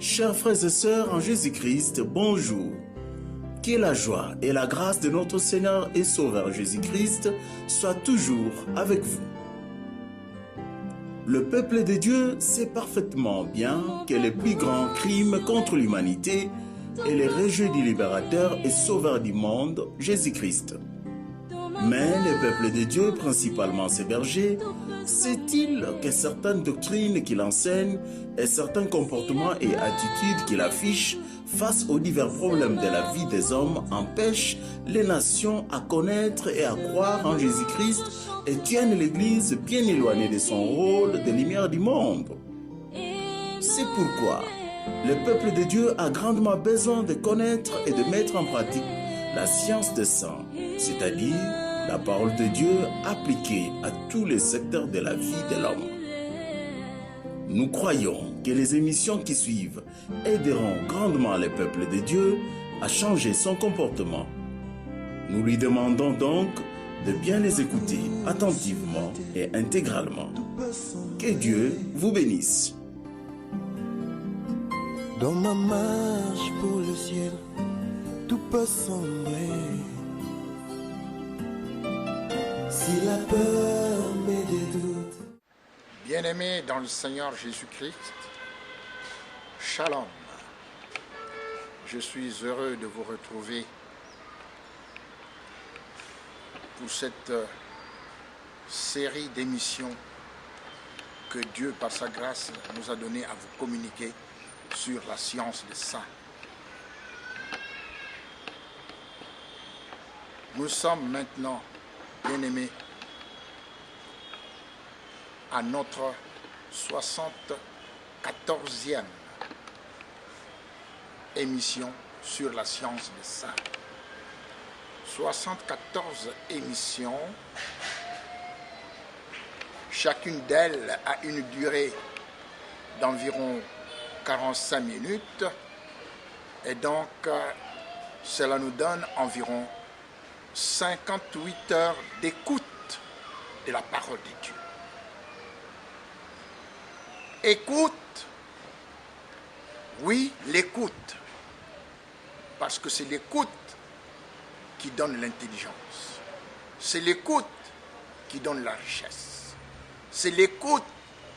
Chers frères et sœurs en Jésus-Christ, bonjour. Que la joie et la grâce de notre Seigneur et Sauveur Jésus-Christ soient toujours avec vous. Le peuple de Dieu sait parfaitement bien que le plus grand crime contre l'humanité est le rejet du libérateur et sauveur du monde, Jésus-Christ. Mais le peuple de Dieu, principalement ses bergers, sait-il que certaines doctrines qu'il enseigne et certains comportements et attitudes qu'il affiche face aux divers problèmes de la vie des hommes empêchent les nations à connaître et à croire en Jésus-Christ et tiennent l'Église bien éloignée de son rôle de lumière du monde? C'est pourquoi le peuple de Dieu a grandement besoin de connaître et de mettre en pratique la science des saints, c'est-à-dire la parole de Dieu appliquée à tous les secteurs de la vie de l'homme. Nous croyons que les émissions qui suivent aideront grandement le peuple de Dieu à changer son comportement. Nous lui demandons donc de bien les écouter attentivement et intégralement. Que Dieu vous bénisse. Dans ma marche pour le ciel, tout peut sembler. Si la peur met des doutes. Bien-aimés dans le Seigneur Jésus-Christ, Shalom. Je suis heureux de vous retrouver pour cette série d'émissions que Dieu, par sa grâce, nous a donné à vous communiquer sur la science des saints. Nous sommes maintenant, bien-aimés, à notre 74e émission sur la science des saints. 74 émissions, chacune d'elles a une durée d'environ 45 minutes et donc cela nous donne environ 58 heures d'écoute de la parole de Dieu. Écoute, oui, l'écoute, parce que c'est l'écoute qui donne l'intelligence, c'est l'écoute qui donne la richesse, c'est l'écoute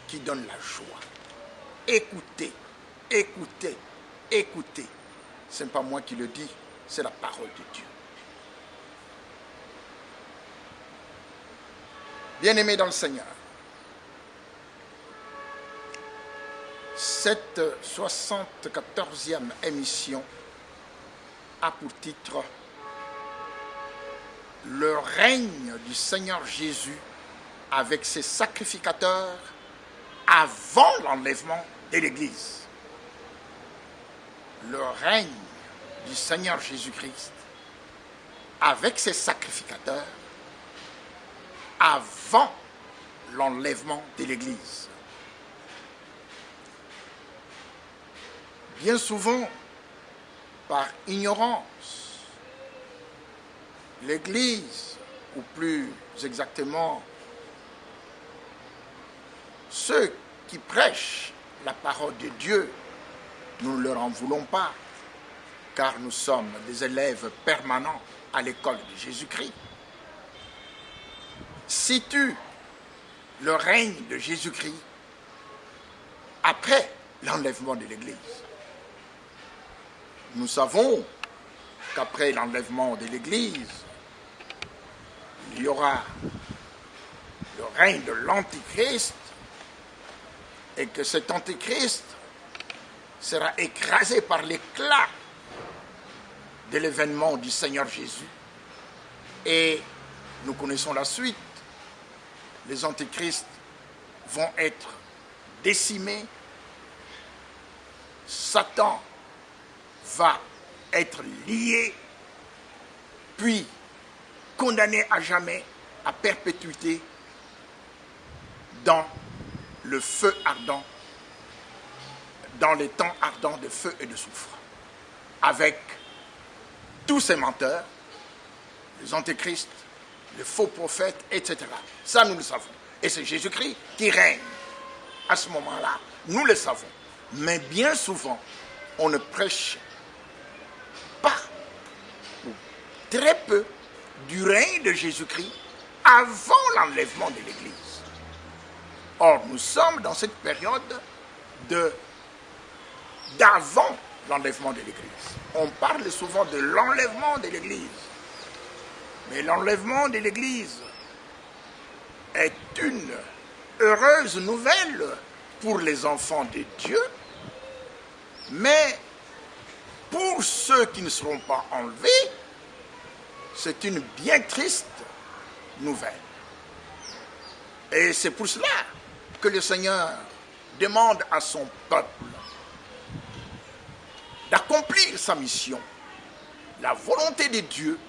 qui donne la joie. Écoutez, écoutez, écoutez. Ce n'est pas moi qui le dis, c'est la parole de Dieu. Bien-aimés dans le Seigneur, cette 74e émission a pour titre « Le règne du Seigneur Jésus avec ses sacrificateurs avant l'enlèvement de l'Église. » Le règne du Seigneur Jésus-Christ avec ses sacrificateurs avant l'enlèvement de l'Église. Bien souvent, par ignorance, l'Église, ou plus exactement, ceux qui prêchent la parole de Dieu, nous ne leur en voulons pas, car nous sommes des élèves permanents à l'école de Jésus-Christ. Situe le règne de Jésus-Christ après l'enlèvement de l'Église. Nous savons qu'après l'enlèvement de l'Église, il y aura le règne de l'Antichrist et que cet Antichrist sera écrasé par l'éclat de l'événement du Seigneur Jésus. Et nous connaissons la suite. Les antichrists vont être décimés. Satan va être lié, puis condamné à jamais, à perpétuité, dans le feu ardent, dans les temps ardents de feu et de soufre, avec tous ces menteurs, les antéchrists, les faux prophètes, etc. Ça, nous le savons. Et c'est Jésus-Christ qui règne. À ce moment-là, nous le savons. Mais bien souvent, on ne prêche pas, ou très peu, du règne de Jésus-Christ avant l'enlèvement de l'Église. Or, nous sommes dans cette période d'avant l'enlèvement de l'Église. On parle souvent de l'enlèvement de l'Église. Mais l'enlèvement de l'Église est une heureuse nouvelle pour les enfants de Dieu, mais pour ceux qui ne seront pas enlevés, c'est une bien triste nouvelle. Et c'est pour cela que le Seigneur demande à son peuple d'accomplir sa mission. La volonté de Dieu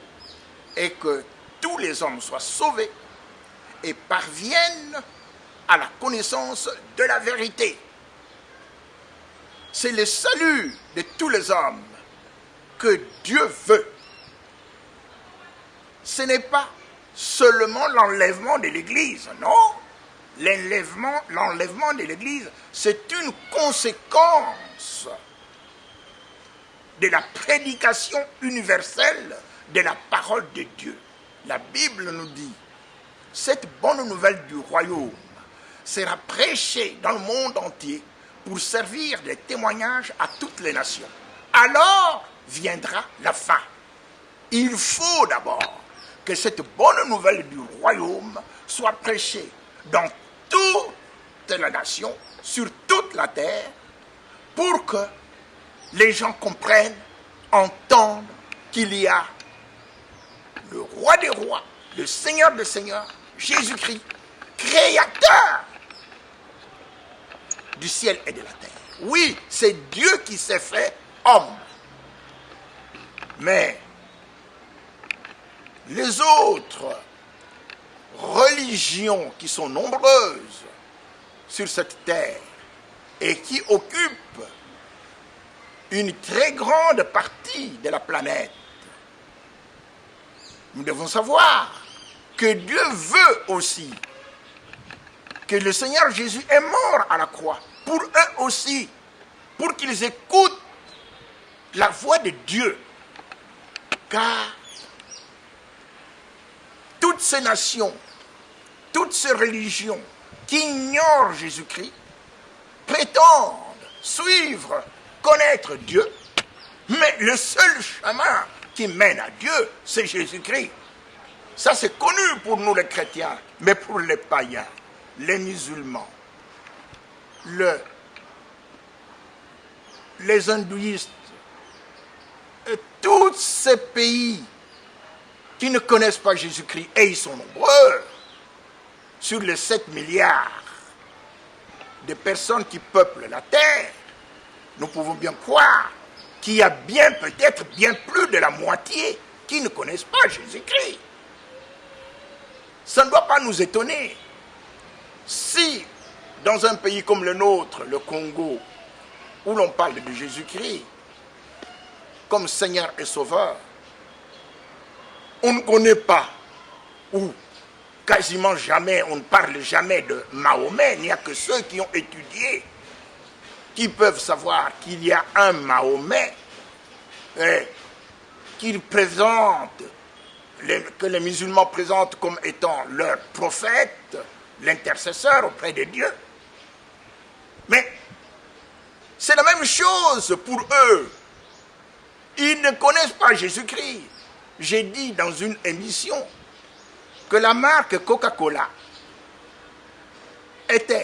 est que tous les hommes soient sauvés et parviennent à la connaissance de la vérité. C'est le salut de tous les hommes que Dieu veut. Ce n'est pas seulement l'enlèvement de l'Église, non. L'enlèvement de l'Église, c'est une conséquence de la prédication universelle de la parole de Dieu. La Bible nous dit, cette bonne nouvelle du royaume sera prêchée dans le monde entier pour servir de témoignage à toutes les nations. Alors viendra la fin. Il faut d'abord que cette bonne nouvelle du royaume soit prêchée dans toute la nation, sur toute la terre, pour que les gens comprennent, entendent qu'il y a le roi des rois, le Seigneur des seigneurs, Jésus-Christ, créateur du ciel et de la terre. Oui, c'est Dieu qui s'est fait homme. Mais les autres religions qui sont nombreuses sur cette terre et qui occupent une très grande partie de la planète, nous devons savoir que Dieu veut aussi que le Seigneur Jésus est mort à la croix pour eux aussi, pour qu'ils écoutent la voix de Dieu. Car toutes ces nations, toutes ces religions qui ignorent Jésus-Christ prétendent suivre, connaître Dieu, mais le seul chemin qui mène à Dieu, c'est Jésus-Christ. Ça, c'est connu pour nous les chrétiens, mais pour les païens, les musulmans, les hindouistes, et tous ces pays qui ne connaissent pas Jésus-Christ, et ils sont nombreux, sur les 7 milliards de personnes qui peuplent la terre, nous pouvons bien croire qu'il y a peut-être bien plus de la moitié qui ne connaissent pas Jésus-Christ. Ça ne doit pas nous étonner. Si, dans un pays comme le nôtre, le Congo, où l'on parle de Jésus-Christ comme Seigneur et Sauveur, on ne connaît pas, ou quasiment jamais, on ne parle jamais de Mahomet. Il n'y a que ceux qui ont étudié qui peuvent savoir qu'il y a un Mahomet qu'ils présentent, que les musulmans présentent comme étant leur prophète, l'intercesseur auprès de Dieu. Mais c'est la même chose pour eux. Ils ne connaissent pas Jésus-Christ. J'ai dit dans une émission que la marque Coca-Cola est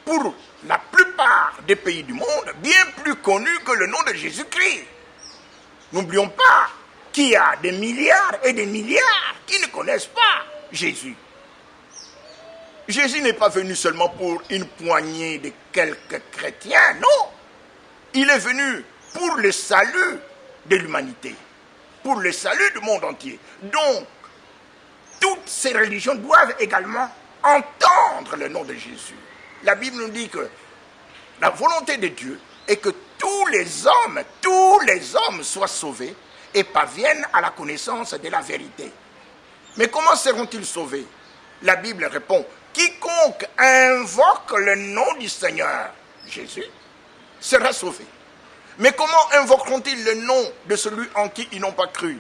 pour la plupart des pays du monde bien plus connue que le nom de Jésus-Christ. N'oublions pas qu'il y a des milliards et des milliards qui ne connaissent pas Jésus. Jésus n'est pas venu seulement pour une poignée de quelques chrétiens, non. Il est venu pour le salut de l'humanité, pour le salut du monde entier. Donc, toutes ces religions doivent également entendre le nom de Jésus. La Bible nous dit que la volonté de Dieu est que tous les hommes soient sauvés et parviennent à la connaissance de la vérité. Mais comment seront-ils sauvés? La Bible répond, quiconque invoque le nom du Seigneur Jésus sera sauvé. Mais comment invoqueront-ils le nom de celui en qui ils n'ont pas cru?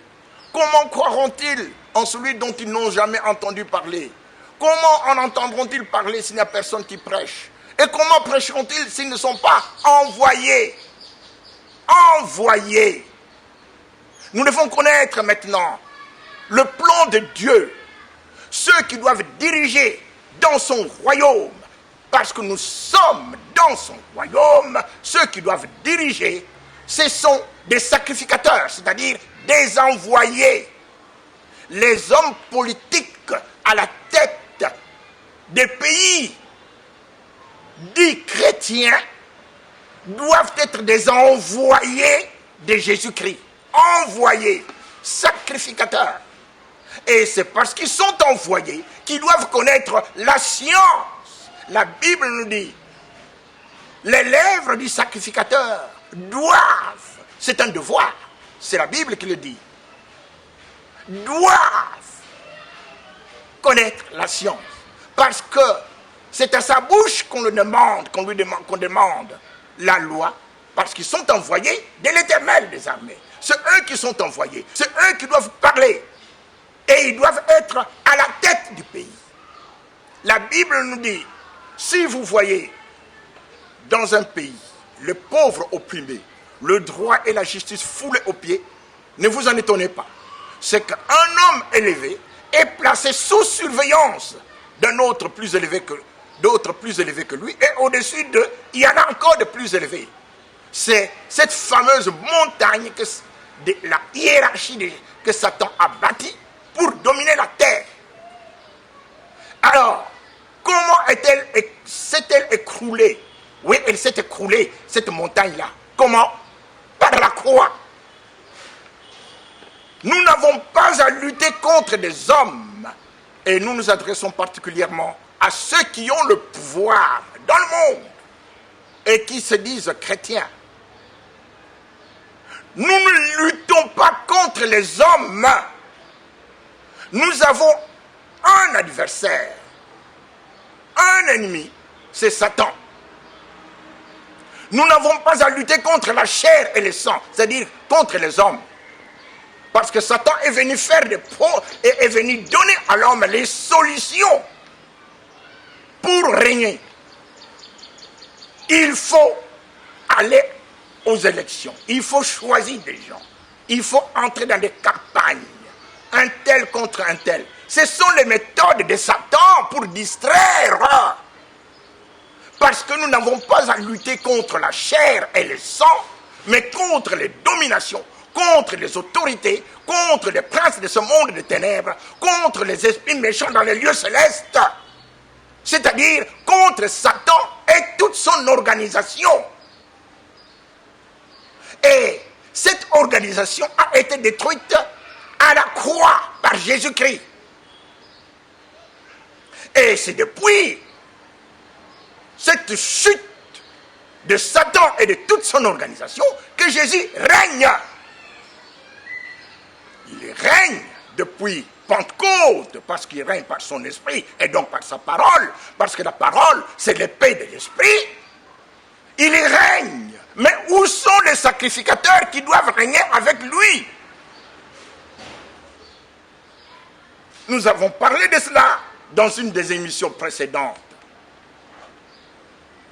Comment croiront-ils en celui dont ils n'ont jamais entendu parler? Comment en entendront-ils parler s'il n'y a personne qui prêche? Et comment prêcheront-ils s'ils ne sont pas envoyés? Envoyés. Nous devons connaître maintenant le plan de Dieu, ceux qui doivent diriger dans son royaume, parce que nous sommes dans son royaume, ceux qui doivent diriger, ce sont des sacrificateurs, c'est-à-dire des envoyés. Les hommes politiques à la tête des pays dits chrétiens doivent être des envoyés de Jésus-Christ. Envoyés, sacrificateurs. Et c'est parce qu'ils sont envoyés qu'ils doivent connaître la science. La Bible nous dit, les lèvres du sacrificateur doivent, c'est un devoir, c'est la Bible qui le dit, doivent connaître la science. Parce que c'est à sa bouche qu'on le demande, qu'on demande la loi, parce qu'ils sont envoyés de l'Éternel des armées. C'est eux qui sont envoyés, c'est eux qui doivent parler. Et ils doivent être à la tête du pays. La Bible nous dit, si vous voyez dans un pays le pauvre opprimé, le droit et la justice foulés aux pieds, ne vous en étonnez pas. C'est qu'un homme élevé est placé sous surveillance d'un autre plus élevé que d'autres plus élevés que lui, et au-dessus d'eux, il y en a encore de plus élevés. C'est cette fameuse montagne, la hiérarchie que Satan a bâtie pour dominer la terre. Alors, comment s'est-elle écroulée? Oui, elle s'est écroulée, cette montagne-là. Comment? Par la croix. Nous n'avons pas à lutter contre des hommes, et nous nous adressons particulièrement à ceux qui ont le pouvoir dans le monde et qui se disent chrétiens. Nous ne luttons pas contre les hommes. Nous avons un adversaire, un ennemi, c'est Satan. Nous n'avons pas à lutter contre la chair et le sang, c'est-à-dire contre les hommes. Parce que Satan est venu faire des pros et est venu donner à l'homme les solutions pour régner. Il faut aller aux élections. Il faut choisir des gens. Il faut entrer dans des campagnes. Un tel contre un tel. Ce sont les méthodes de Satan pour distraire. Parce que nous n'avons pas à lutter contre la chair et le sang, mais contre les dominations, contre les autorités, contre les princes de ce monde de ténèbres, contre les esprits méchants dans les lieux célestes. C'est-à-dire contre Satan et toute son organisation. Et cette organisation a été détruite à la croix par Jésus-Christ. Et c'est depuis cette chute de Satan et de toute son organisation que Jésus règne. Il règne depuis Pentecôte, parce qu'il règne par son esprit et donc par sa parole, parce que la parole, c'est l'épée de l'esprit. Il règne. Mais où sont les sacrificateurs qui doivent régner avec lui? Nous avons parlé de cela dans une des émissions précédentes.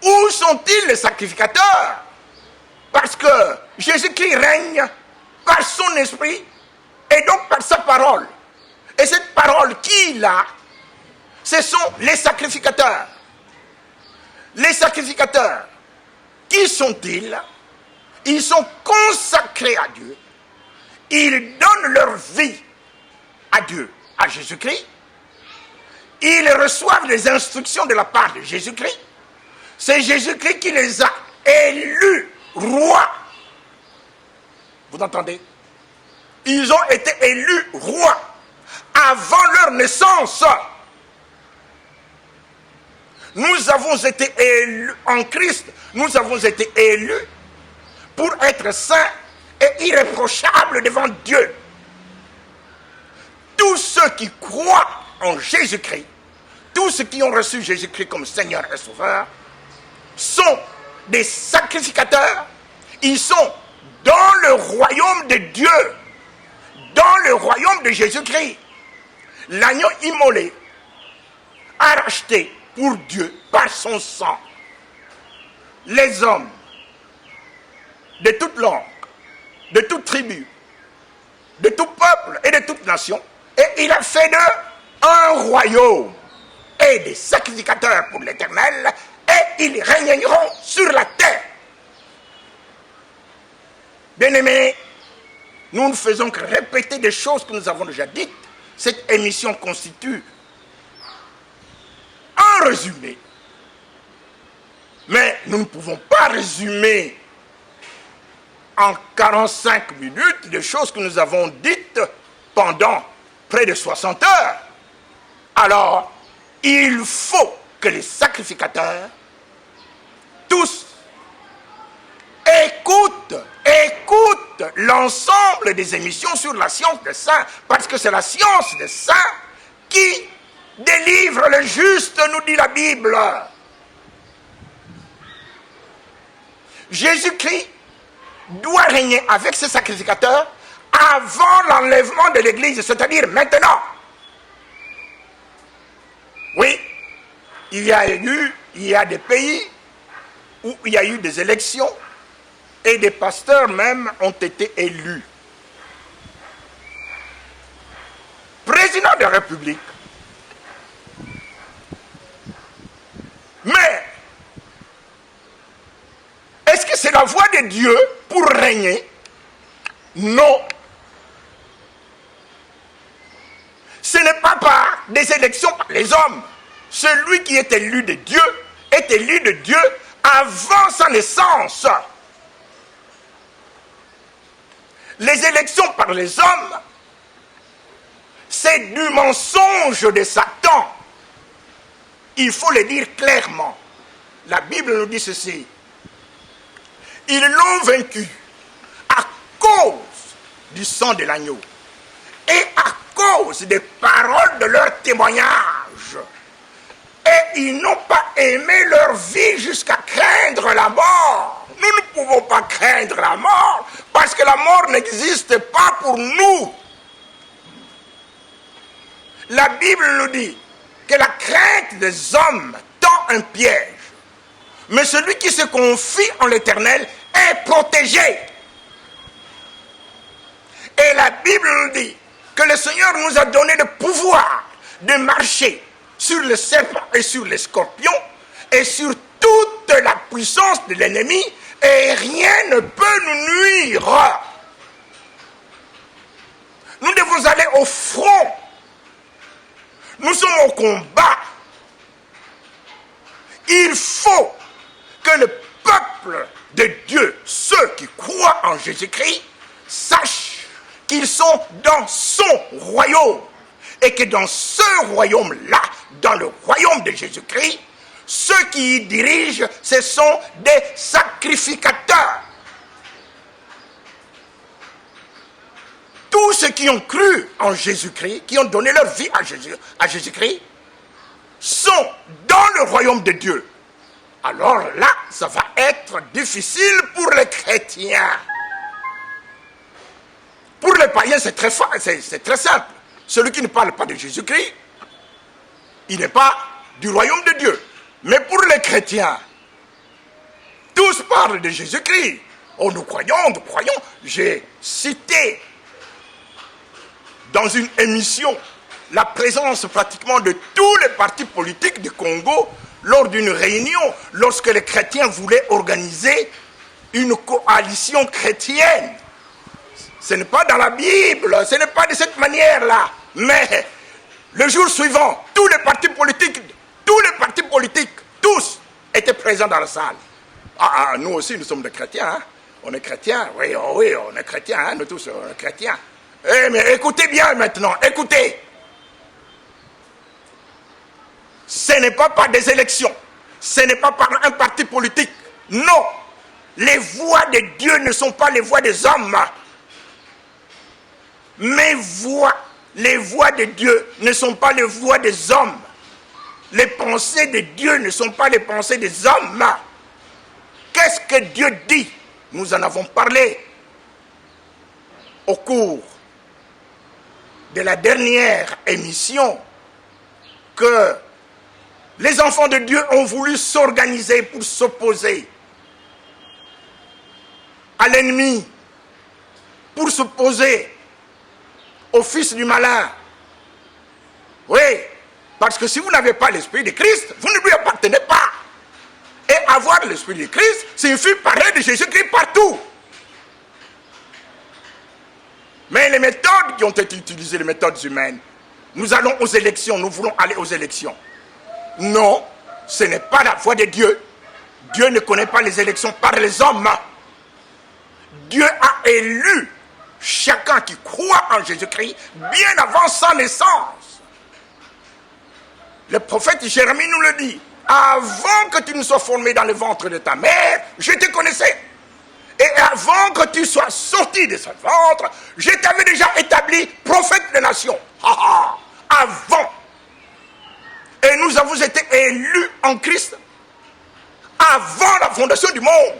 Où sont-ils les sacrificateurs? Parce que Jésus-Christ règne par son esprit et donc par sa parole. Et cette parole qu'il a, ce sont les sacrificateurs. Les sacrificateurs, qui sont-ils? Ils sont consacrés à Dieu. Ils donnent leur vie à Dieu, à Jésus-Christ. Ils reçoivent des instructions de la part de Jésus-Christ. C'est Jésus-Christ qui les a élus rois. Vous entendez? Ils ont été élus rois avant leur naissance. Nous avons été élus en Christ. Nous avons été élus pour être saints et irréprochables devant Dieu. Tous ceux qui croient en Jésus-Christ, tous ceux qui ont reçu Jésus-Christ comme Seigneur et Sauveur sont des sacrificateurs. Ils sont dans le royaume de Dieu, dans le royaume de Jésus-Christ. L'agneau immolé a racheté pour Dieu par son sang les hommes de toute langue, de toute tribu, de tout peuple et de toute nation, et il a fait d'eux un royaume et des sacrificateurs pour l'Éternel, et ils régneront sur la terre. Bien-aimés, nous ne faisons que répéter des choses que nous avons déjà dites. Cette émission constitue un résumé. Mais nous ne pouvons pas résumer en 45 minutes des choses que nous avons dites pendant près de 60 heures. Alors, il faut que les sacrificateurs, tous, écoutent l'ensemble des émissions sur la science des saints, parce que c'est la science des saints qui délivre le juste, nous dit la Bible. Jésus-Christ doit régner avec ses sacrificateurs avant l'enlèvement de l'Église, c'est-à-dire maintenant. Oui, il y a des pays où il y a eu des élections et des pasteurs même ont été élus. Président de la République. Mais, est-ce que c'est la voix de Dieu pour régner? Non. Ce n'est pas par des élections par les hommes. Celui qui est élu de Dieu est élu de Dieu avant sa naissance. Les élections par les hommes, c'est du mensonge de Satan. Il faut le dire clairement. La Bible nous dit ceci. Ils l'ont vaincu à cause du sang de l'agneau et à cause des paroles de leur témoignage. Et ils n'ont pas aimé leur vie jusqu'à craindre la mort. Nous ne pouvons pas craindre la mort parce que la mort n'existe pas pour nous. La Bible nous dit que la crainte des hommes tend un piège. Mais celui qui se confie en l'Éternel est protégé. Et la Bible nous dit que le Seigneur nous a donné le pouvoir de marcher sur les serpents et sur les scorpions et sur toute la puissance de l'ennemi, et rien ne peut nous nuire. Nous devons aller au front. Nous sommes au combat. Il faut que le peuple de Dieu, ceux qui croient en Jésus-Christ, sachent qu'ils sont dans son royaume. Et que dans ce royaume-là, dans le royaume de Jésus-Christ, ceux qui y dirigent, ce sont des sacrificateurs. Tous ceux qui ont cru en Jésus-Christ, qui ont donné leur vie à Jésus-Christ, sont dans le royaume de Dieu. Alors là, ça va être difficile pour les chrétiens. Pour les païens, c'est très simple. Celui qui ne parle pas de Jésus-Christ, il n'est pas du royaume de Dieu. Mais pour les chrétiens, tous parlent de Jésus-Christ. Oh, nous croyons. J'ai cité dans une émission la présence pratiquement de tous les partis politiques du Congo lors d'une réunion, lorsque les chrétiens voulaient organiser une coalition chrétienne. Ce n'est pas dans la Bible, ce n'est pas de cette manière-là. Mais le jour suivant, tous les partis politiques, tous étaient présents dans la salle. Nous aussi, nous sommes des chrétiens. Hein? On est chrétiens, oui, on est chrétiens, hein? Nous tous, on est chrétiens. Mais écoutez bien maintenant, écoutez. Ce n'est pas par des élections, ce n'est pas par un parti politique. Non, les voix de Dieu ne sont pas les voix des hommes. Les voix de Dieu ne sont pas les voix des hommes. Les pensées de Dieu ne sont pas les pensées des hommes. Qu'est-ce que Dieu dit? Nous en avons parlé au cours de la dernière émission, que les enfants de Dieu ont voulu s'organiser pour s'opposer à l'ennemi, pour s'opposer au fils du malin. Oui, parce que si vous n'avez pas l'esprit de Christ, vous ne lui appartenez pas. Et avoir l'esprit de Christ signifie parler de Jésus-Christ partout. Mais les méthodes qui ont été utilisées, les méthodes humaines, nous allons aux élections, nous voulons aller aux élections. Non, ce n'est pas la voie de Dieu. Dieu ne connaît pas les élections par les hommes. Dieu a élu chacun qui croit en Jésus-Christ bien avant sa naissance. Le prophète Jérémie nous le dit. Avant que tu ne sois formé dans le ventre de ta mère, je te connaissais. Et avant que tu sois sorti de ce ventre, je t'avais déjà établi prophète des nations. Avant. Et nous avons été élus en Christ avant la fondation du monde.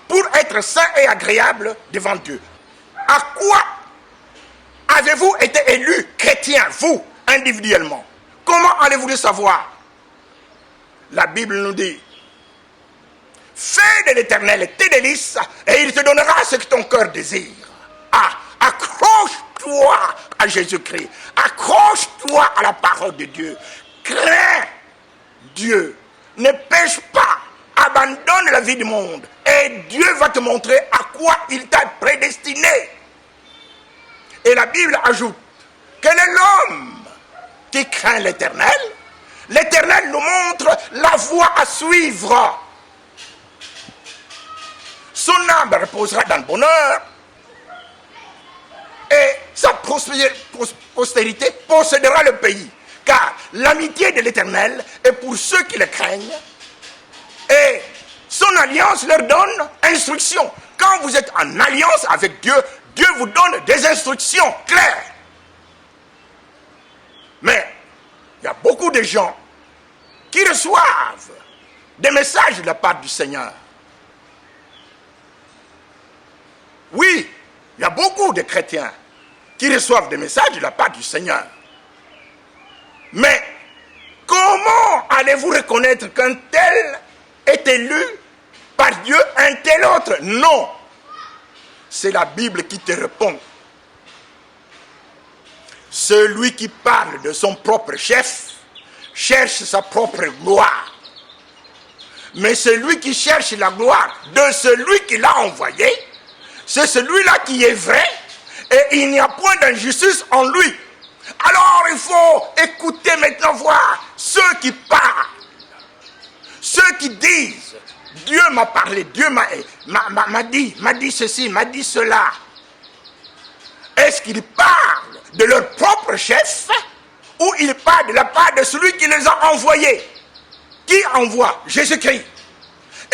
Pour être saints et agréables devant Dieu. À quoi avez-vous été élus chrétiens, vous, individuellement? Comment allez-vous le savoir? La Bible nous dit: fais de l'Éternel tes délices et il te donnera ce que ton cœur désire. Accroche-toi à Jésus-Christ. Accroche-toi à la parole de Dieu. Crains Dieu. Ne pêche pas. Abandonne la vie du monde. Et Dieu va te montrer à quoi il t'a prédestiné. Et la Bible ajoute: quel est l'homme qui craint l'Éternel? L'Éternel nous montre la voie à suivre. Son âme reposera dans le bonheur et sa postérité possédera le pays. Car l'amitié de l'Éternel est pour ceux qui le craignent et son alliance leur donne instruction. Quand vous êtes en alliance avec Dieu, Dieu vous donne des instructions claires. Mais il y a beaucoup de gens qui reçoivent des messages de la part du Seigneur. Oui, il y a beaucoup de chrétiens qui reçoivent des messages de la part du Seigneur. Mais comment allez-vous reconnaître qu'un tel est élu par Dieu, un tel autre? Non. C'est la Bible qui te répond. Celui qui parle de son propre chef cherche sa propre gloire. Mais celui qui cherche la gloire de celui qui l'a envoyé, c'est celui-là qui est vrai et il n'y a point d'injustice en lui. Alors il faut écouter maintenant, voir ceux qui parlent, ceux qui disent: Dieu m'a parlé, Dieu m'a dit ceci, m'a dit cela. Est-ce qu'ils parlent de leur propre chef ou ils parlent de la part de celui qui les a envoyés? Qui envoie? Jésus-Christ.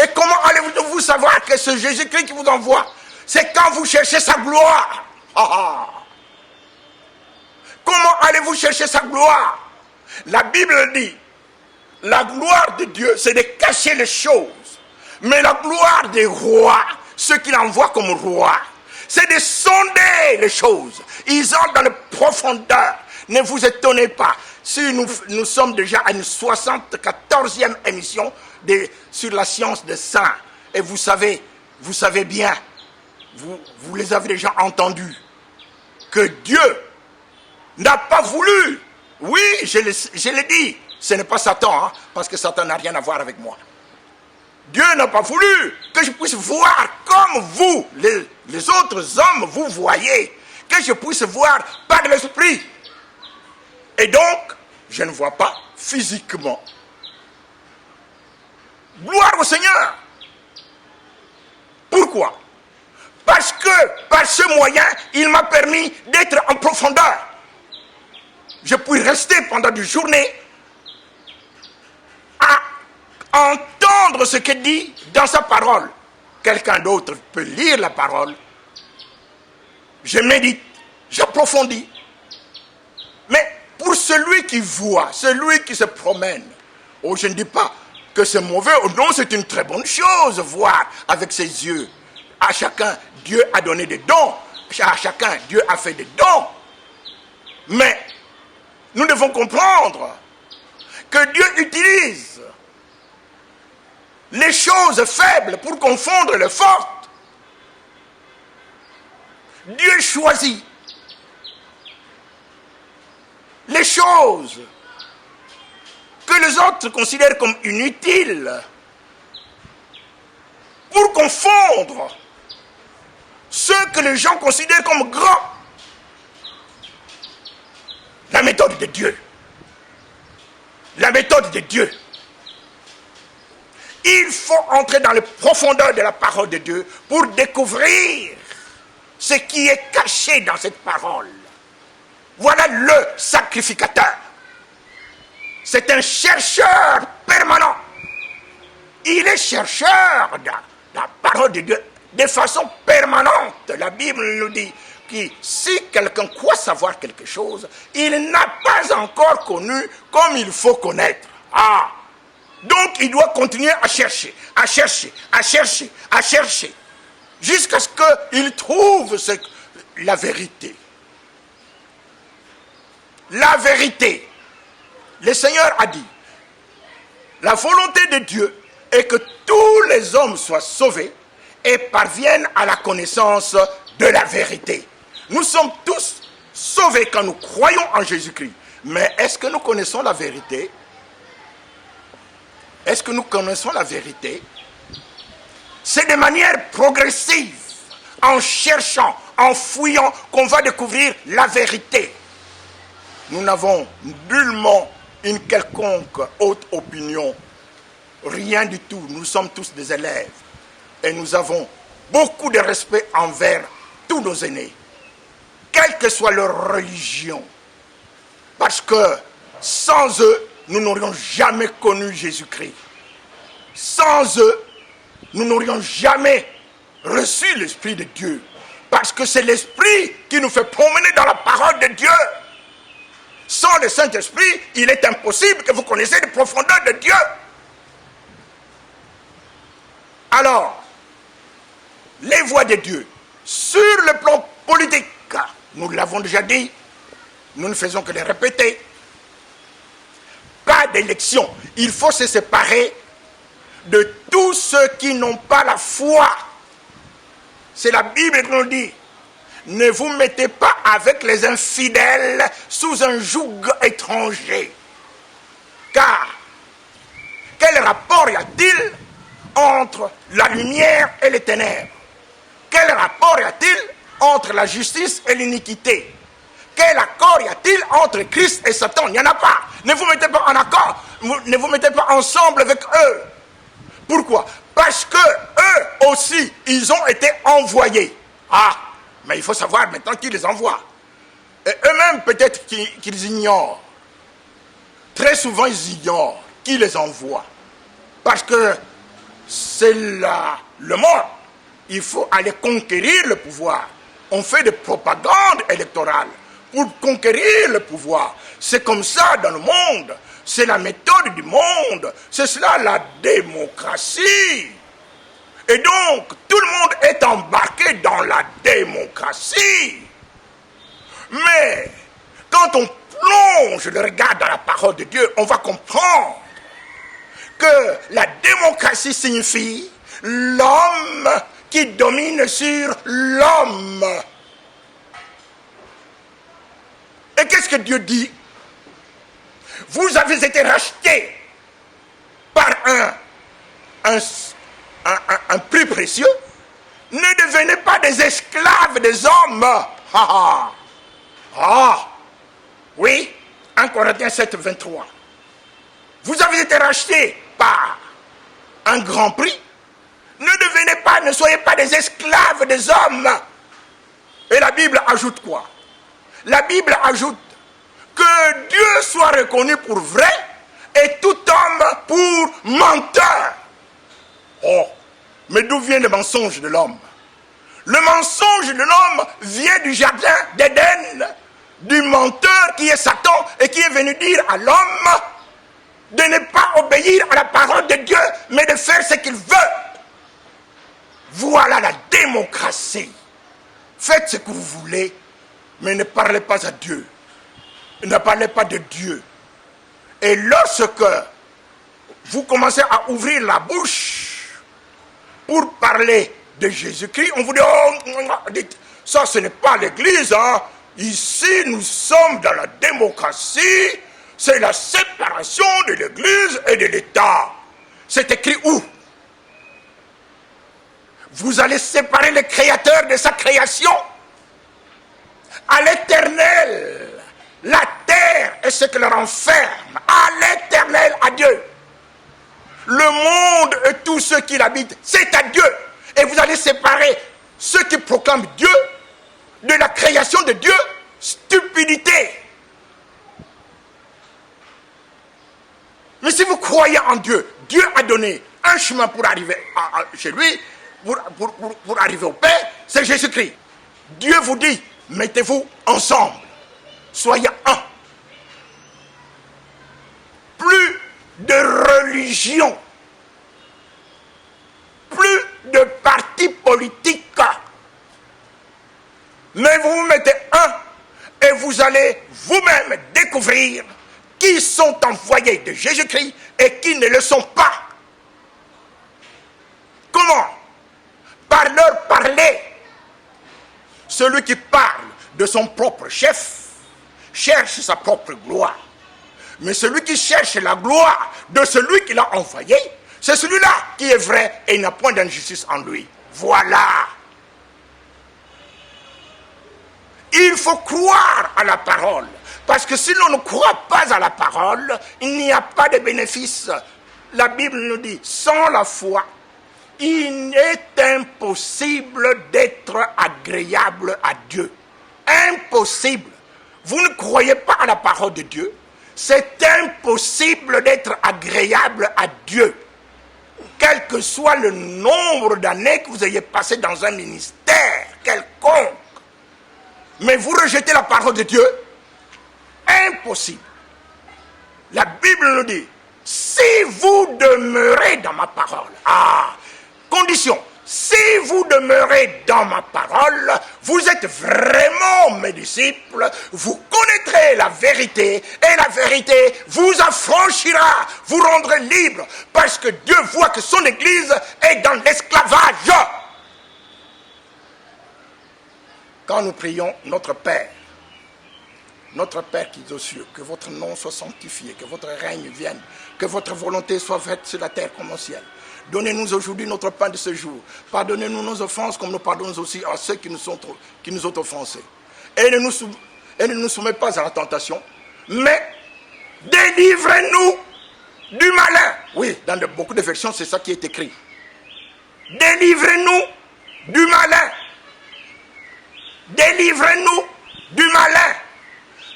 Et comment allez-vous savoir que c'est Jésus-Christ qui vous envoie? C'est quand vous cherchez sa gloire. Comment allez-vous chercher sa gloire? La Bible dit: la gloire de Dieu, c'est de cacher les choses. Mais la gloire des rois, ceux qu'il envoie comme rois, c'est de sonder les choses. Ils entrent dans les profondeurs. Ne vous étonnez pas. Si nous sommes déjà à une 74e émission sur la science des saints. Et vous savez bien, vous les avez déjà entendus, que Dieu n'a pas voulu. Oui, je l'ai dit. Ce n'est pas Satan, parce que Satan n'a rien à voir avec moi. Dieu n'a pas voulu que je puisse voir comme vous, les autres hommes, vous voyez. Que je puisse voir par l'esprit. Et donc, je ne vois pas physiquement. Gloire au Seigneur. Pourquoi? Parce que par ce moyen, il m'a permis d'être en profondeur. Je puis rester pendant des journées à entendre ce qu'il dit dans sa parole. Quelqu'un d'autre peut lire la parole. Je médite, j'approfondis. Mais pour celui qui voit, celui qui se promène. Oh, je ne dis pas que c'est mauvais, oh non, c'est une très bonne chose, voir avec ses yeux. À chacun, Dieu a donné des dons. À chacun, Dieu a fait des dons. Mais nous devons comprendre que Dieu utilise les choses faibles pour confondre les fortes. Dieu choisit les choses que les autres considèrent comme inutiles pour confondre ceux que les gens considèrent comme grands. La méthode de Dieu. La méthode de Dieu. Il faut entrer dans les profondeurs de la parole de Dieu pour découvrir ce qui est caché dans cette parole. Voilà le sacrificateur. C'est un chercheur permanent. Il est chercheur de la parole de Dieu de façon permanente. La Bible nous dit que si quelqu'un croit savoir quelque chose, il n'a pas encore connu comme il faut connaître. Donc il doit continuer à chercher, à chercher, à chercher, à chercher, jusqu'à ce qu'il trouve la vérité. La vérité. Le Seigneur a dit, la volonté de Dieu est que tous les hommes soient sauvés et parviennent à la connaissance de la vérité. Nous sommes tous sauvés quand nous croyons en Jésus-Christ. Mais est-ce que nous connaissons la vérité? Est-ce que nous connaissons la vérité? C'est de manière progressive, en cherchant, en fouillant, qu'on va découvrir la vérité. Nous n'avons nullement une quelconque haute opinion. Rien du tout. Nous sommes tous des élèves. Et nous avons beaucoup de respect envers tous nos aînés, quelle que soit leur religion. Parce que sans eux, nous n'aurions jamais connu Jésus-Christ. Sans eux, nous n'aurions jamais reçu l'Esprit de Dieu. Parce que c'est l'Esprit qui nous fait promener dans la parole de Dieu. Sans le Saint-Esprit, il est impossible que vous connaissiez les profondeurs de Dieu. Alors, les voies de Dieu, sur le plan politique, nous l'avons déjà dit, nous ne faisons que les répéter. Pas d'élection. Il faut se séparer de tous ceux qui n'ont pas la foi. C'est la Bible qui nous dit, ne vous mettez pas avec les infidèles sous un joug étranger. Car, quel rapport y a-t-il entre la lumière et les ténèbres? Quel rapport y a-t-il entre la justice et l'iniquité? Quel accord y a-t-il entre Christ et Satan? Il n'y en a pas. Ne vous mettez pas en accord. Ne vous mettez pas ensemble avec eux. Pourquoi? Parce que eux aussi, ils ont été envoyés. Mais il faut savoir maintenant qui les envoie. Et eux-mêmes, peut-être qu'ils ignorent. Très souvent, ils ignorent qui les envoie. Parce que c'est le monde. Il faut aller conquérir le pouvoir. On fait des propagandes électorales pour conquérir le pouvoir. C'est comme ça dans le monde. C'est la méthode du monde. C'est cela la démocratie. Et donc, tout le monde est embarqué dans la démocratie. Mais, quand on plonge le regard dans la parole de Dieu, on va comprendre que la démocratie signifie l'homme qui domine sur l'homme. Et qu'est-ce que Dieu dit? Vous avez été rachetés par un prix précieux. Ne devenez pas des esclaves des hommes. Oui, 1 Corinthiens 7, 23. Vous avez été rachetés par un grand prix. Ne soyez pas des esclaves des hommes. Et la Bible ajoute quoi? La Bible ajoute que Dieu soit reconnu pour vrai et tout homme pour menteur. Mais d'où vient le mensonge de l'homme? Le mensonge de l'homme vient du jardin d'Éden, du menteur qui est Satan et qui est venu dire à l'homme de ne pas obéir à la parole de Dieu, mais de faire ce qu'il veut. Voilà la démocratie. Faites ce que vous voulez, mais ne parlez pas à Dieu. Ne parlez pas de Dieu. Et lorsque vous commencez à ouvrir la bouche pour parler de Jésus-Christ, on vous dit, oh, dites, ça ce n'est pas l'église, hein. Ici nous sommes dans la démocratie, c'est la séparation de l'église et de l'État. C'est écrit où? Vous allez séparer le Créateur de sa création? À l'Éternel, la terre et ce qu'elle renferme, à l'Éternel, à Dieu. Le monde et tous ceux qui l'habitent, c'est à Dieu. Et vous allez séparer ceux qui proclament Dieu de la création de Dieu. Stupidité. Mais si vous croyez en Dieu, Dieu a donné un chemin pour arriver chez lui, pour arriver au Père, c'est Jésus-Christ. Dieu vous dit, mettez-vous ensemble, soyez un. Plus de religion, plus de partis politiques, mais vous vous mettez un et vous allez vous-même découvrir qui sont envoyés de Jésus-Christ et qui ne le sont pas. Comment? Par leur parler. Celui qui parle de son propre chef cherche sa propre gloire. Mais celui qui cherche la gloire de celui qui l'a envoyé, c'est celui-là qui est vrai et il n'a point d'injustice en lui. Voilà. Il faut croire à la parole. Parce que si l'on ne croit pas à la parole, il n'y a pas de bénéfice. La Bible nous dit, sans la foi, il est impossible d'être agréable à Dieu. Impossible. Vous ne croyez pas à la parole de Dieu, c'est impossible d'être agréable à Dieu. Quel que soit le nombre d'années que vous ayez passé dans un ministère quelconque, mais vous rejetez la parole de Dieu, impossible. La Bible nous dit, si vous demeurez dans ma parole, condition, si vous demeurez dans ma parole, vous êtes vraiment mes disciples, vous connaîtrez la vérité, et la vérité vous affranchira, vous rendrez libre, parce que Dieu voit que son Église est dans l'esclavage. Quand nous prions notre Père qui est aux cieux, que votre nom soit sanctifié, que votre règne vienne, que votre volonté soit faite sur la terre comme au ciel. Donnez-nous aujourd'hui notre pain de ce jour. Pardonnez-nous nos offenses comme nous pardonnons aussi à ceux qui nous ont offensés. Et ne nous soumets pas à la tentation, mais délivrez-nous du malin. Oui, dans beaucoup de versions, c'est ça qui est écrit. Délivrez-nous du malin. Délivrez-nous du malin.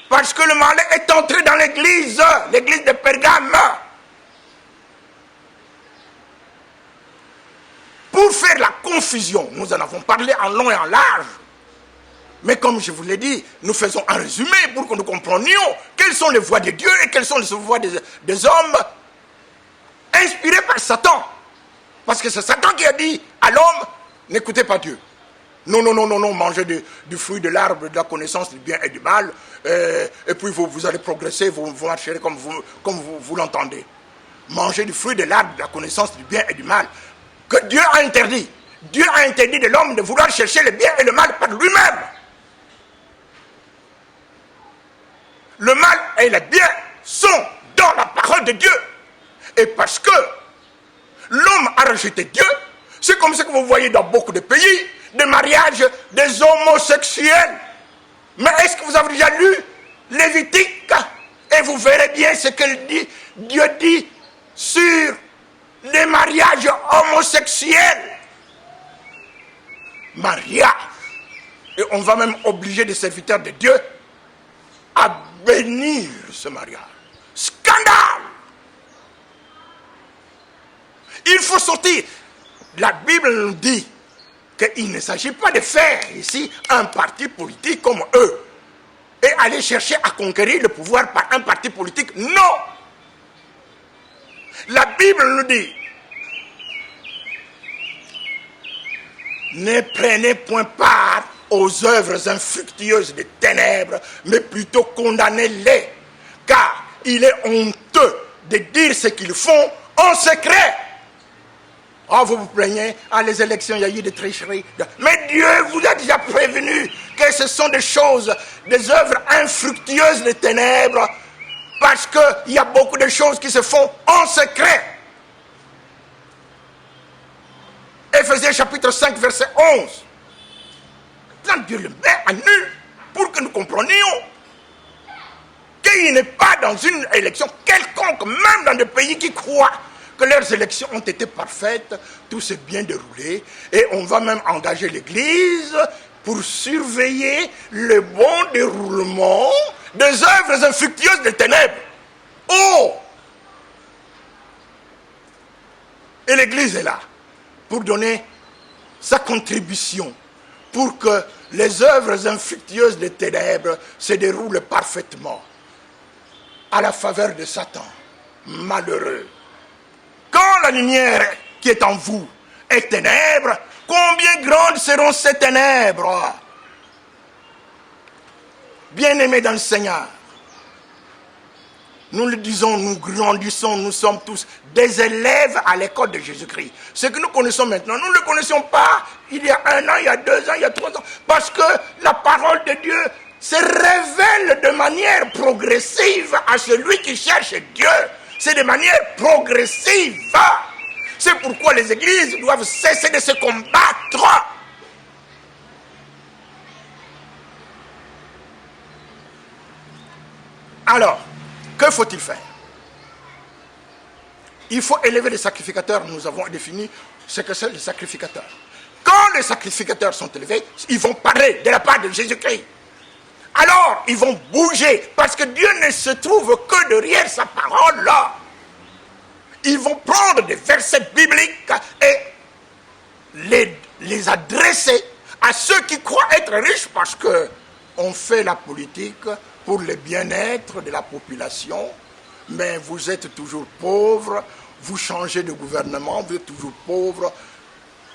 Parce que le malin est entré dans l'église de Pergame. Pour faire la confusion, nous en avons parlé en long et en large. Mais comme je vous l'ai dit, nous faisons un résumé pour que nous comprenions quelles sont les voies de Dieu et quelles sont les voies des hommes inspirés par Satan. Parce que c'est Satan qui a dit à l'homme, n'écoutez pas Dieu. Non, mangez du fruit de l'arbre de la connaissance du bien et du mal, et puis vous allez progresser, vous marcherez comme vous l'entendez. Mangez du fruit de l'arbre de la connaissance du bien et du mal, que Dieu a interdit. Dieu a interdit de l'homme de vouloir chercher le bien et le mal par lui-même. Le mal et le bien sont dans la parole de Dieu. Et parce que l'homme a rejeté Dieu, c'est comme ça que vous voyez dans beaucoup de pays, des mariages des homosexuels. Mais est-ce que vous avez déjà lu Lévitique? Et vous verrez bien ce que Dieu dit sur les mariages homosexuels. Mariage. Et on va même obliger des serviteurs de Dieu à bénir ce mariage. Scandale! Il faut sortir. La Bible nous dit qu'il ne s'agit pas de faire ici un parti politique comme eux et aller chercher à conquérir le pouvoir par un parti politique. Non! La Bible nous dit, ne prenez point part aux œuvres infructueuses des ténèbres, mais plutôt condamnez-les, car il est honteux de dire ce qu'ils font en secret. Oh, vous vous plaignez, les élections, il y a eu des tricheries. Mais Dieu vous a déjà prévenu que ce sont des choses, des œuvres infructueuses des ténèbres, parce qu'il y a beaucoup de choses qui se font en secret. Éphésiens chapitre 5, verset 11. Quand Dieu le met à nu, pour que nous comprenions qu'il n'est pas dans une élection quelconque, même dans des pays qui croient que leurs élections ont été parfaites, tout s'est bien déroulé, et on va même engager l'Église pour surveiller le bon déroulement des œuvres infructueuses des ténèbres. Oh! Et l'Église est là pour donner sa contribution pour que les œuvres infructueuses des ténèbres se déroulent parfaitement à la faveur de Satan, malheureux. Quand la lumière qui est en vous est ténèbres, combien grandes seront ces ténèbres? Bien-aimés dans le Seigneur, nous le disons, nous grandissons, nous sommes tous des élèves à l'école de Jésus-Christ. Ce que nous connaissons maintenant, nous ne le connaissions pas il y a 1 an, il y a 2 ans, il y a 3 ans. Parce que la parole de Dieu se révèle de manière progressive à celui qui cherche Dieu. C'est de manière progressive. C'est pourquoi les églises doivent cesser de se combattre. Alors, que faut-il faire? Il faut élever les sacrificateurs. Nous avons défini ce que c'est les sacrificateurs. Quand les sacrificateurs sont élevés, ils vont parler de la part de Jésus-Christ. Alors, ils vont bouger, parce que Dieu ne se trouve que derrière sa parole là. Ils vont prendre des versets bibliques et les adresser à ceux qui croient être riches, parce que on fait la politique pour le bien-être de la population, mais vous êtes toujours pauvres, vous changez de gouvernement, vous êtes toujours pauvres.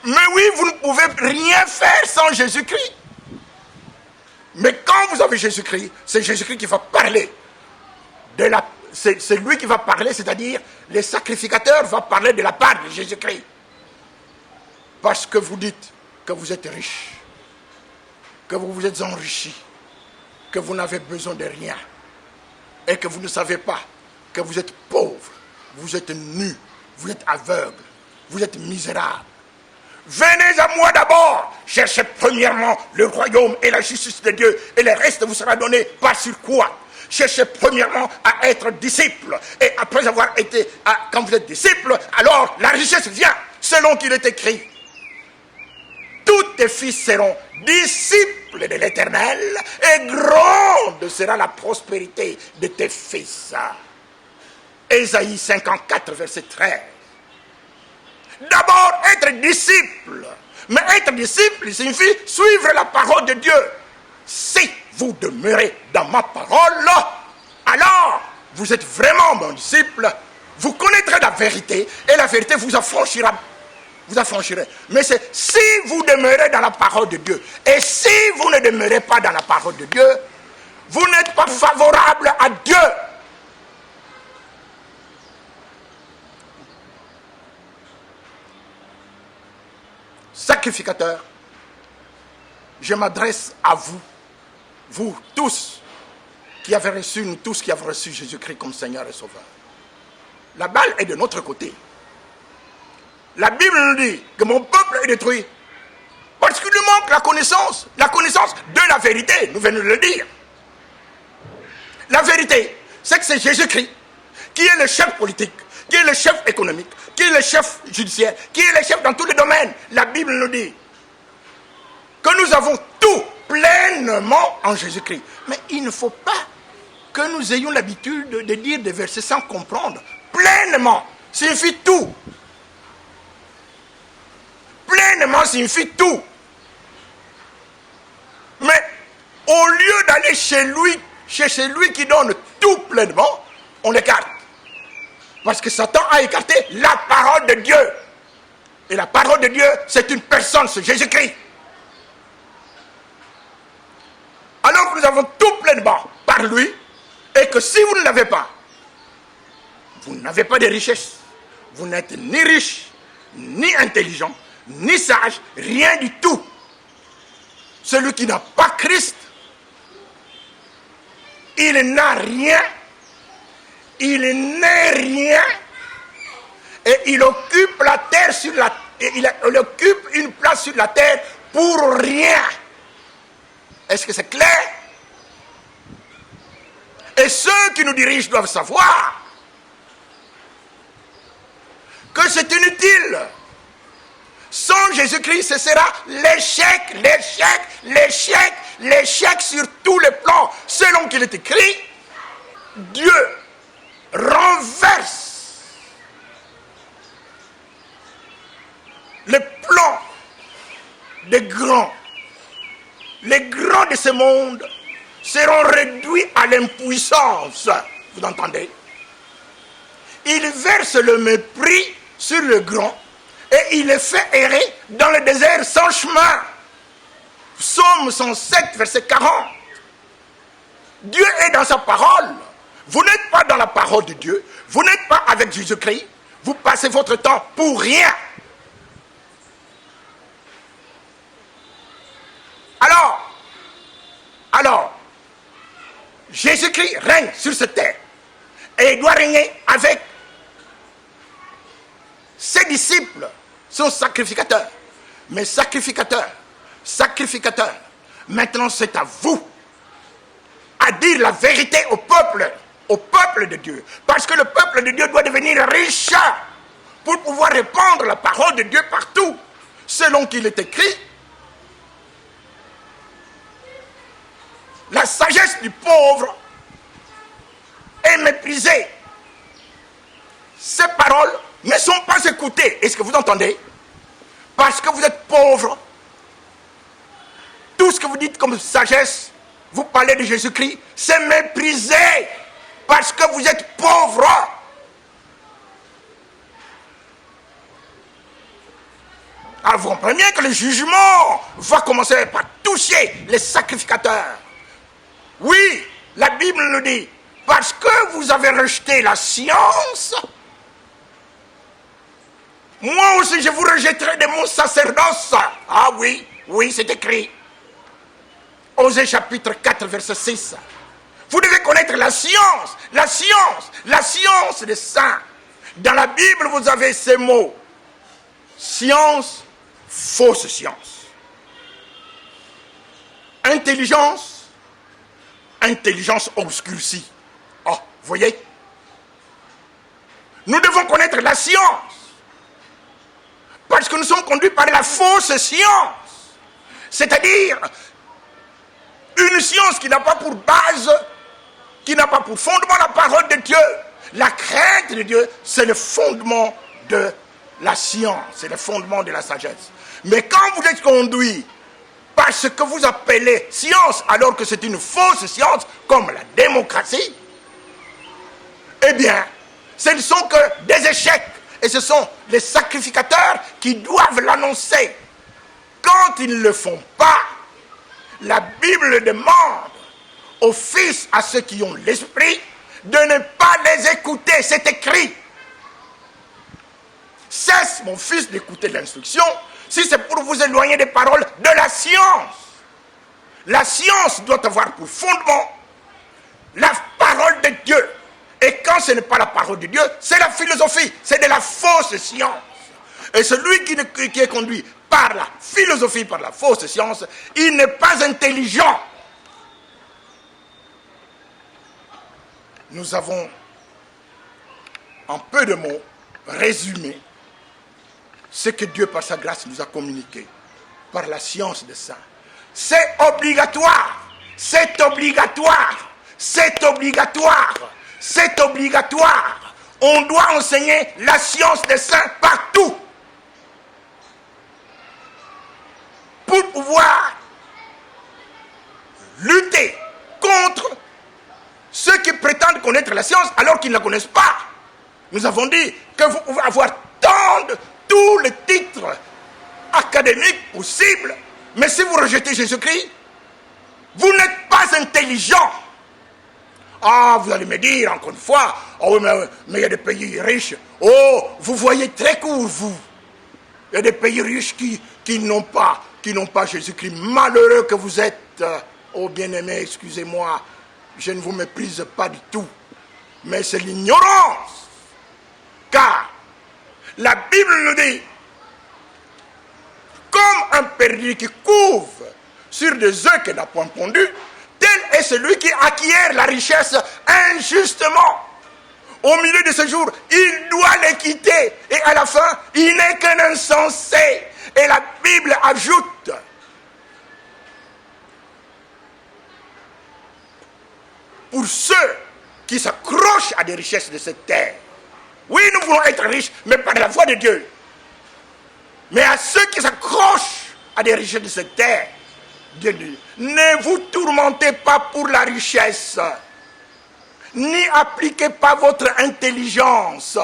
Mais oui, vous ne pouvez rien faire sans Jésus-Christ. Mais quand vous avez Jésus-Christ, c'est Jésus-Christ qui va parler. C'est lui qui va parler, c'est-à-dire les sacrificateurs vont parler de la part de Jésus-Christ. Parce que vous dites que vous êtes riche, que vous vous êtes enrichis, que vous n'avez besoin de rien, et que vous ne savez pas que vous êtes pauvre, vous êtes nu, vous êtes aveugle, vous êtes misérable. Venez à moi d'abord, cherchez premièrement le royaume et la justice de Dieu, et le reste vous sera donné, pas sur quoi. Cherchez premièrement à être disciple, et après avoir été, quand vous êtes disciple, alors la richesse vient, selon qu'il est écrit. Tous tes fils seront disciples de l'Éternel, et grande sera la prospérité de tes fils. Ésaïe 54, verset 13. D'abord, être disciple. Mais être disciple signifie suivre la parole de Dieu. Si vous demeurez dans ma parole, alors vous êtes vraiment mon disciple. Vous connaîtrez la vérité et la vérité vous affranchira. Vous affranchirez. Mais c'est si vous demeurez dans la parole de Dieu. Et si vous ne demeurez pas dans la parole de Dieu, vous n'êtes pas favorable à Dieu. Sacrificateurs, je m'adresse à vous, vous tous qui avez reçu, nous tous qui avons reçu Jésus-Christ comme Seigneur et Sauveur. La balle est de notre côté. La Bible nous dit que mon peuple est détruit parce qu'il lui manque la connaissance de la vérité, nous venons de le dire. La vérité, c'est que c'est Jésus-Christ qui est le chef politique, qui est le chef économique, qui est le chef judiciaire, qui est le chef dans tous les domaines. La Bible nous dit que nous avons tout pleinement en Jésus-Christ. Mais il ne faut pas que nous ayons l'habitude de dire des versets sans comprendre. Pleinement signifie tout. Pleinement signifie tout. Mais au lieu d'aller chez celui qui donne tout pleinement, on l'écarte. Parce que Satan a écarté la parole de Dieu. Et la parole de Dieu, c'est une personne, c'est Jésus-Christ. Alors que nous avons tout pleinement par lui, et que si vous ne l'avez pas, vous n'avez pas de richesse. Vous n'êtes ni riche, ni intelligent, ni sage, rien du tout. Celui qui n'a pas Christ, il n'a rien, il n'est rien, et il occupe la terre sur la, il occupe une place sur la terre pour rien. Est-ce que c'est clair? Et ceux qui nous dirigent doivent savoir que c'est inutile. Sans Jésus-Christ, ce sera l'échec, l'échec, l'échec, l'échec sur tous les plans. Selon qu'il est écrit, Dieu renverse les plans des grands. Les grands de ce monde seront réduits à l'impuissance. Vous entendez? Il verse le mépris sur le grand et il les fait errer dans le désert sans chemin. Psaume 107, verset 40. Dieu est dans sa parole. Vous n'êtes pas dans la parole de Dieu. Vous n'êtes pas avec Jésus-Christ. Vous passez votre temps pour rien. Alors, Jésus-Christ règne sur cette terre. Et il doit régner avec ses disciples, son sacrificateur. Mais sacrificateur, maintenant c'est à vous à dire la vérité au peuple de Dieu. Parce que le peuple de Dieu doit devenir riche pour pouvoir répandre la parole de Dieu partout, selon qu'il est écrit. La sagesse du pauvre est méprisée. Ces paroles ne sont pas écoutées. Est-ce que vous entendez? Parce que vous êtes pauvre. Tout ce que vous dites comme sagesse, vous parlez de Jésus-Christ, c'est méprisé. Parce que vous êtes pauvre. Alors vous comprenez bien que le jugement va commencer par toucher les sacrificateurs. Oui, la Bible nous dit, parce que vous avez rejeté la science, moi aussi je vous rejetterai de mon sacerdoce. Ah oui, c'est écrit. Osée chapitre 4, verset 6. Vous devez connaître la science des saints. Dans la Bible, vous avez ces mots. Science, fausse science. Intelligence obscurcie. Oh, vous voyez? Nous devons connaître la science. Parce que nous sommes conduits par la fausse science. C'est-à-dire, une science qui n'a pas pour base, qui n'a pas pour fondement la parole de Dieu. La crainte de Dieu, c'est le fondement de la science, c'est le fondement de la sagesse. Mais quand vous êtes conduit par ce que vous appelez science, alors que c'est une fausse science, comme la démocratie, eh bien, ce ne sont que des échecs. Et ce sont les sacrificateurs qui doivent l'annoncer. Quand ils ne le font pas, la Bible demande aux fils, à ceux qui ont l'esprit, de ne pas les écouter. C'est écrit. Cesse, mon fils, d'écouter l'instruction, si c'est pour vous éloigner des paroles de la science. La science doit avoir pour fondement la parole de Dieu. Et quand ce n'est pas la parole de Dieu, c'est la philosophie, c'est de la fausse science. Et celui qui est conduit par la philosophie, par la fausse science, il n'est pas intelligent. Nous avons, en peu de mots, résumé ce que Dieu, par sa grâce, nous a communiqué par la science des saints. C'est obligatoire, c'est obligatoire, c'est obligatoire, c'est obligatoire. On doit enseigner la science des saints partout pour pouvoir lutter contre connaître la science alors qu'ils ne la connaissent pas. Nous avons dit que vous pouvez avoir tous les titres académiques possibles, mais si vous rejetez Jésus-Christ, vous n'êtes pas intelligent. Ah, vous allez me dire encore une fois, oh oui, mais il y a des pays riches. Oh, vous voyez très court, vous. Il y a des pays riches qui n'ont pas Jésus-Christ. Malheureux que vous êtes. Oh bien-aimé, excusez-moi, je ne vous méprise pas du tout. Mais c'est l'ignorance. Car la Bible nous dit, comme un perdrix qui couve sur des œufs qu'il n'a point pondus, tel est celui qui acquiert la richesse injustement. Au milieu de ce jour, il doit les quitter. Et à la fin, il n'est qu'un insensé. Et la Bible ajoute, pour ceux qui s'accrochent à des richesses de cette terre, oui, nous voulons être riches, mais par la voie de Dieu. Mais à ceux qui s'accrochent à des richesses de cette terre, Dieu dit, ne vous tourmentez pas pour la richesse, ni appliquez pas votre intelligence.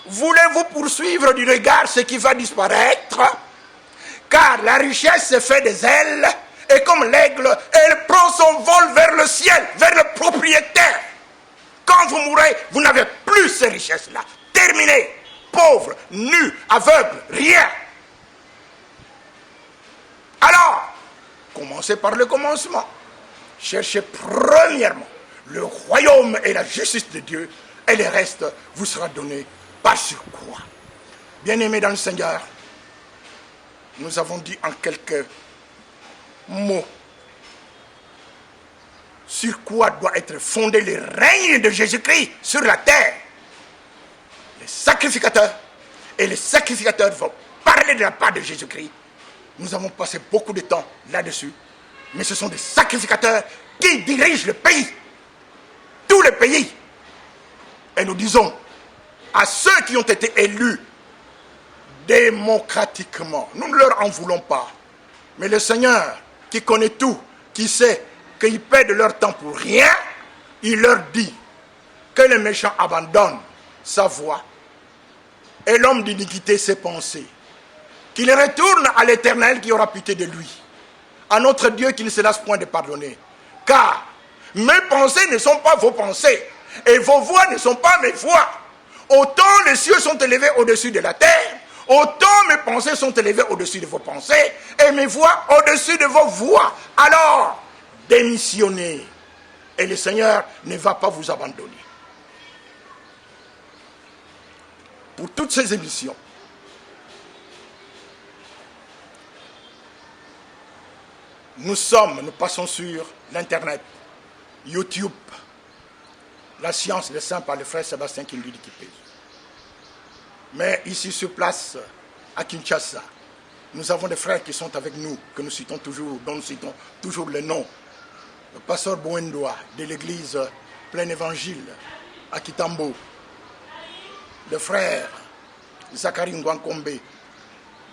Voulez-vous poursuivre du regard ce qui va disparaître? Car la richesse se fait des ailes, et comme l'aigle, elle prend son vol vers le ciel, vers le propriétaire. Quand vous mourrez, vous n'avez plus ces richesses-là. Terminé, pauvre, nu, aveugle, rien. Alors, commencez par le commencement. Cherchez premièrement le royaume et la justice de Dieu, et le reste vous sera donné par surcroît. Bien-aimés dans le Seigneur, nous avons dit en quelques mots sur quoi doit être fondé le règne de Jésus-Christ sur la terre. Les sacrificateurs, et les sacrificateurs vont parler de la part de Jésus-Christ. Nous avons passé beaucoup de temps là-dessus, mais ce sont des sacrificateurs qui dirigent le pays, tous les pays. Et nous disons à ceux qui ont été élus démocratiquement, nous ne leur en voulons pas, mais le Seigneur qui connaît tout, qui sait qu'ils perdent leur temps pour rien, il leur dit que le méchant abandonne sa voie et l'homme d'iniquité ses pensées, qu'il retourne à l'Éternel qui aura pitié de lui, à notre Dieu qui ne se lasse point de pardonner. Car mes pensées ne sont pas vos pensées, et vos voix ne sont pas mes voix. Autant les cieux sont élevés au-dessus de la terre, autant mes pensées sont élevées au-dessus de vos pensées, et mes voix au-dessus de vos voix. Alors, démissionnez, et le Seigneur ne va pas vous abandonner. Pour toutes ces émissions, nous passons sur l'Internet, YouTube, la science des saints par le frère Sébastien Kinduli Kipé. Mais ici sur place, à Kinshasa, nous avons des frères qui sont avec nous, que nous citons toujours, dont nous citons toujours le nom. Le pasteur Boendoa de l'église Plein Évangile à Kitambo, le frère Zachary Ngwankombe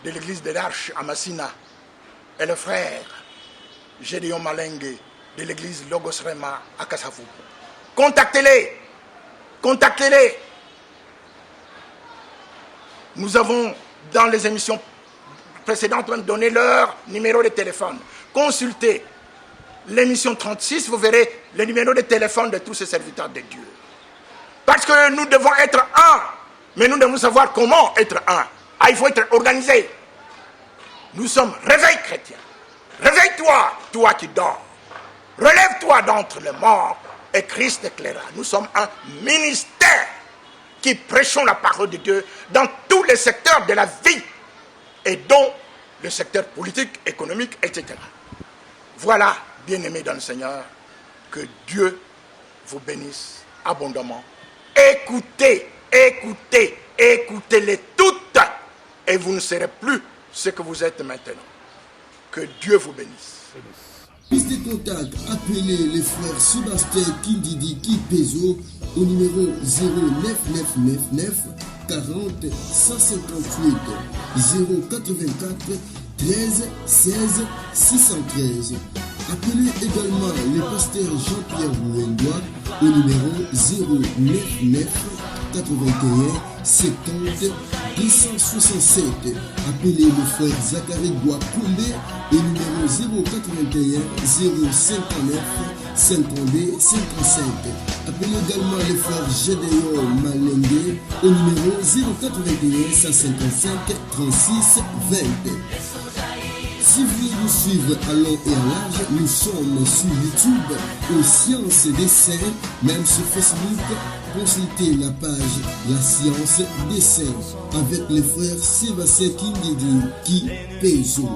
de l'église de l'Arche à Massina, et le frère Gédéon Malengue de l'église Logos Rema à Kassavou. Contactez-les, contactez-les. Nous avons dans les émissions précédentes même donné leur numéro de téléphone. Consultez l'émission 36, vous verrez le numéro de téléphone de tous ces serviteurs de Dieu. Parce que nous devons être un, mais nous devons savoir comment être un. Ah, il faut être organisé. Nous sommes réveil chrétien. Réveille-toi, toi qui dors. Relève-toi d'entre les morts et Christ éclairera. Nous sommes un ministère qui prêchons la parole de Dieu dans tous les secteurs de la vie et dont le secteur politique, économique, etc. Voilà, bien-aimés dans le Seigneur, que Dieu vous bénisse abondamment. Écoutez, écoutez, écoutez-les toutes et vous ne serez plus ce que vous êtes maintenant. Que Dieu vous bénisse. Piste de contact, appelez les frères Sébastien Kindidi Kipezo au numéro 0999 40 158 084 13 16 613. Appelez également le pasteur Jean-Pierre Bouendois au numéro 099 81 70 267. Appelez le frère Zachary Gwakoumbe au numéro 081 059 52 57. Appelez également le frère Gédéon Malende au numéro 081 155 36 20. Si vous voulez nous suivre à long et à large, nous sommes sur YouTube aux Sciences des Saints, même sur Facebook. Consultez la page La Science des Saints avec le frère Sébastien Kindidi qui Peso.